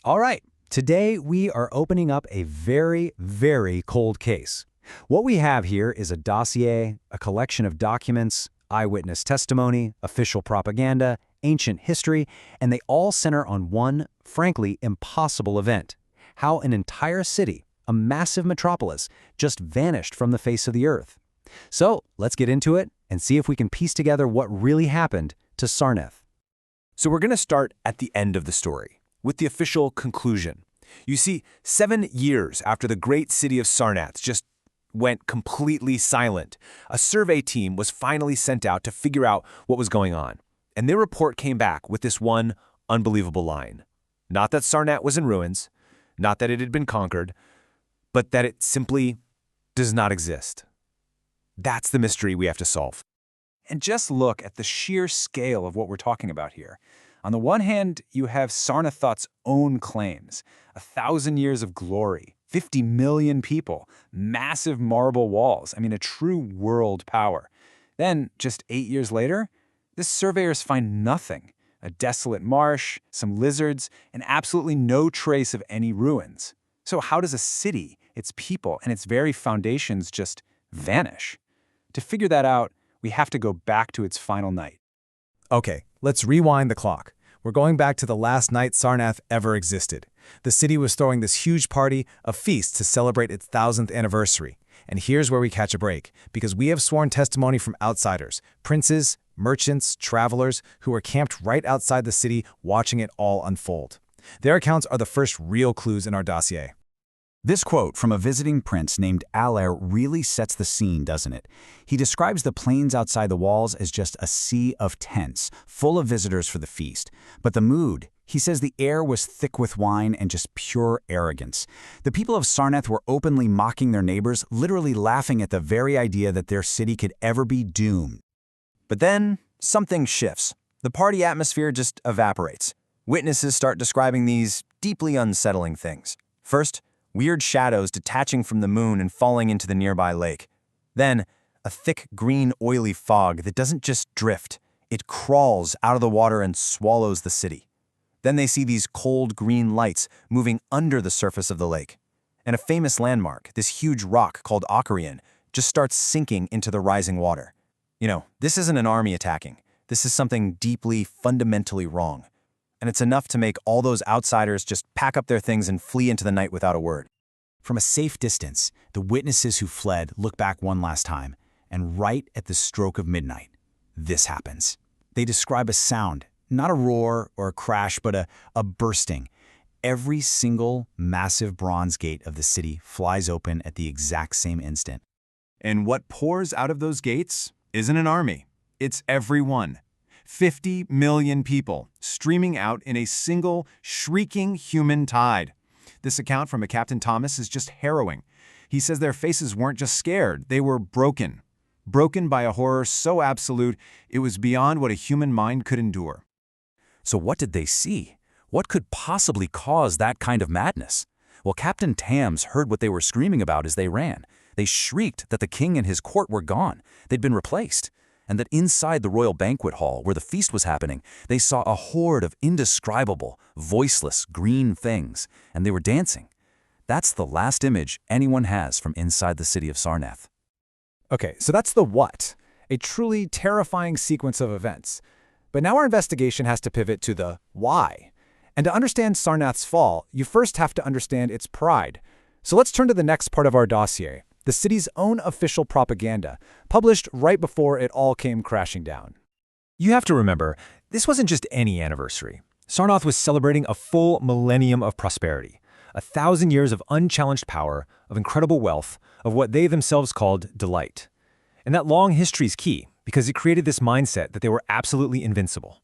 All right, today we are opening up a very, very cold case. What we have here is a dossier, a collection of documents, eyewitness testimony, official propaganda, ancient history, and they all center on one, frankly, impossible event: how an entire city, a massive metropolis, just vanished from the face of the earth. So let's get into it and see if we can piece together what really happened to Sarnath. So we're going to start at the end of the story, with the official conclusion. You see, 7 years after the great city of Sarnath just went completely silent, a survey team was finally sent out to figure out what was going on. And their report came back with this one unbelievable line. Not that Sarnath was in ruins, not that it had been conquered, but that it simply does not exist. That's the mystery we have to solve. And just look at the sheer scale of what we're talking about here. On the one hand, you have Sarnath's own claims: 1,000 years of glory, 50 million people, massive marble walls. A true world power. Then, just 8 years later, the surveyors find nothing: a desolate marsh, some lizards, and absolutely no trace of any ruins. So how does a city, its people, and its very foundations just vanish? To figure that out, we have to go back to its final night. Okay, let's rewind the clock. We're going back to the last night Sarnath ever existed. The city was throwing this huge party, a feast to celebrate its 1000th anniversary. And here's where we catch a break, because we have sworn testimony from outsiders, princes, merchants, travelers, who were camped right outside the city watching it all unfold. Their accounts are the first real clues in our dossier. This quote from a visiting prince named Allair really sets the scene, doesn't it? He describes the plains outside the walls as just a sea of tents, full of visitors for the feast. But the mood, he says the air was thick with wine and just pure arrogance. The people of Sarnath were openly mocking their neighbors, literally laughing at the very idea that their city could ever be doomed. But then, something shifts. The party atmosphere just evaporates. Witnesses start describing these deeply unsettling things. First, weird shadows detaching from the moon and falling into the nearby lake. Then, a thick green oily fog that doesn't just drift, it crawls out of the water and swallows the city. Then they see these cold green lights moving under the surface of the lake. And a famous landmark, this huge rock called Ocarien, just starts sinking into the rising water. This isn't an army attacking. This is something deeply, fundamentally wrong. And it's enough to make all those outsiders just pack up their things and flee into the night without a word. From a safe distance, the witnesses who fled look back one last time, and right at the stroke of midnight, this happens. They describe a sound, not a roar or a crash, but a bursting. Every single massive bronze gate of the city flies open at the exact same instant. And what pours out of those gates isn't an army. It's everyone. 50 million people streaming out in a single, shrieking human tide. This account from a Captain Thomas is just harrowing. He says their faces weren't just scared, they were broken. Broken by a horror so absolute, it was beyond what a human mind could endure. So what did they see? What could possibly cause that kind of madness? Well, Captain Tams heard what they were screaming about as they ran. They shrieked that the king and his court were gone. They'd been replaced. And that inside the royal banquet hall where the feast was happening, they saw a horde of indescribable, voiceless, green things, and they were dancing. That's the last image anyone has from inside the city of Sarnath. Okay, so that's the what, a truly terrifying sequence of events. But now our investigation has to pivot to the why. And to understand Sarnath's fall, you first have to understand its pride. So let's turn to the next part of our dossier: the city's own official propaganda, published right before it all came crashing down. You have to remember, this wasn't just any anniversary. Sarnath was celebrating a full millennium of prosperity, 1,000 years of unchallenged power, of incredible wealth, of what they themselves called delight. And that long history is key, because it created this mindset that they were absolutely invincible.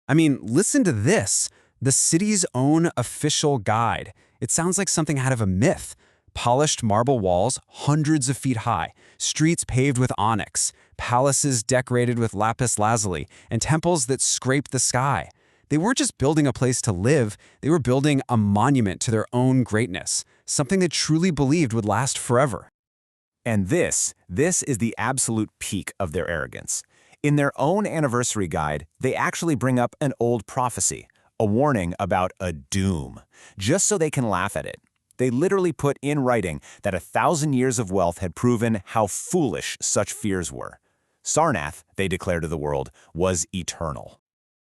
Listen to this. The city's own official guide. It sounds like something out of a myth. Polished marble walls, hundreds of feet high, streets paved with onyx, palaces decorated with lapis lazuli, and temples that scrape the sky. They weren't just building a place to live, they were building a monument to their own greatness, something they truly believed would last forever. And this is the absolute peak of their arrogance. In their own anniversary guide, they actually bring up an old prophecy, a warning about a doom, just so they can laugh at it. They literally put in writing that 1,000 years of wealth had proven how foolish such fears were. Sarnath, they declare to the world, was eternal.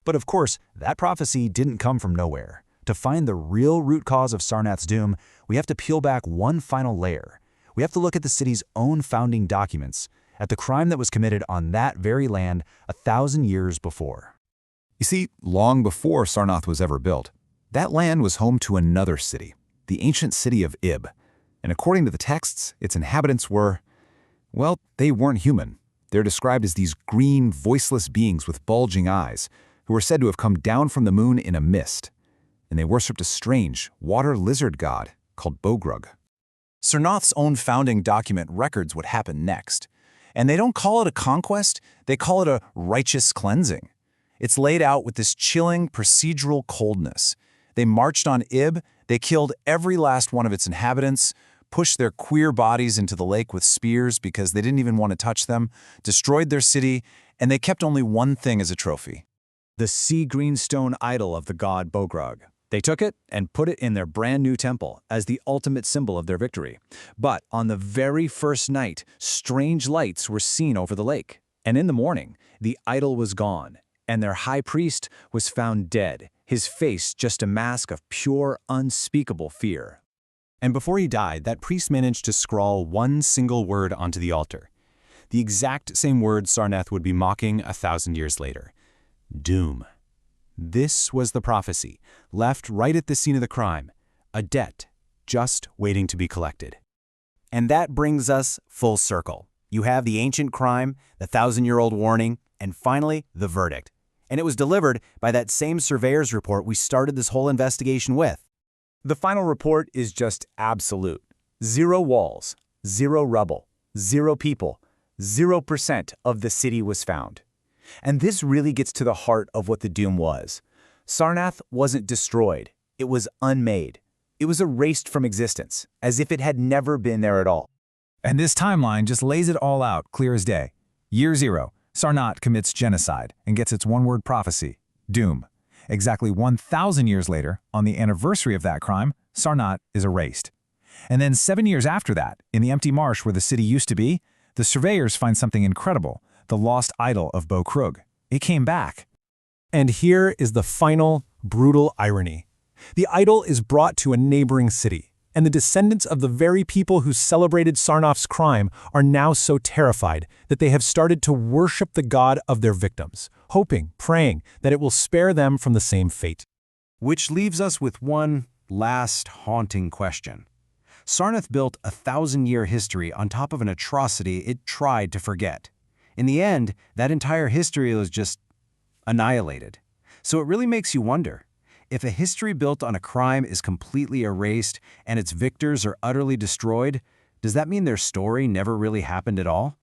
But of course, that prophecy didn't come from nowhere. To find the real root cause of Sarnath's doom, we have to peel back one final layer. We have to look at the city's own founding documents, at the crime that was committed on that very land 1,000 years before. You see, long before Sarnath was ever built, that land was home to another city, the ancient city of Ib. And according to the texts, its inhabitants were, well, they weren't human. They're described as these green, voiceless beings with bulging eyes, who were said to have come down from the moon in a mist. And they worshipped a strange, water lizard god called Bogrug. Sarnath's own founding document records what happened next. And they don't call it a conquest, they call it a righteous cleansing. It's laid out with this chilling, procedural coldness. They marched on Ib, they killed every last one of its inhabitants, pushed their queer bodies into the lake with spears because they didn't even want to touch them, destroyed their city, and they kept only one thing as a trophy: The sea green stone idol of the god Bogrug. They took it and put it in their brand new temple as the ultimate symbol of their victory. But on the very first night, strange lights were seen over the lake. And in the morning, the idol was gone, and their high priest was found dead, his face just a mask of pure, unspeakable fear. And before he died, that priest managed to scrawl one single word onto the altar. The exact same word Sarnath would be mocking 1,000 years later. Doom. This was the prophecy, left right at the scene of the crime, a debt just waiting to be collected. And that brings us full circle. You have the ancient crime, the 1,000-year-old warning, and finally, the verdict. And it was delivered by that same surveyor's report we started this whole investigation with. The final report is just absolute. 0 walls, 0 rubble, 0 people, 0% of the city was found. And this really gets to the heart of what the doom was. Sarnath wasn't destroyed. It was unmade. It was erased from existence, as if it had never been there at all. And this timeline just lays it all out clear as day. Year 0, Sarnath commits genocide and gets its one-word prophecy, doom. Exactly 1,000 years later, on the anniversary of that crime, Sarnath is erased. And then 7 years after that, in the empty marsh where the city used to be, the surveyors find something incredible, the lost idol of Bogrug. It came back. And here is the final, brutal irony. The idol is brought to a neighboring city, and the descendants of the very people who celebrated Sarnath's crime are now so terrified that they have started to worship the god of their victims, hoping, praying that it will spare them from the same fate. Which leaves us with one last haunting question. Sarnath built a 1,000-year history on top of an atrocity it tried to forget. In the end, that entire history was just annihilated. So it really makes you wonder, if a history built on a crime is completely erased and its victors are utterly destroyed, does that mean their story never really happened at all?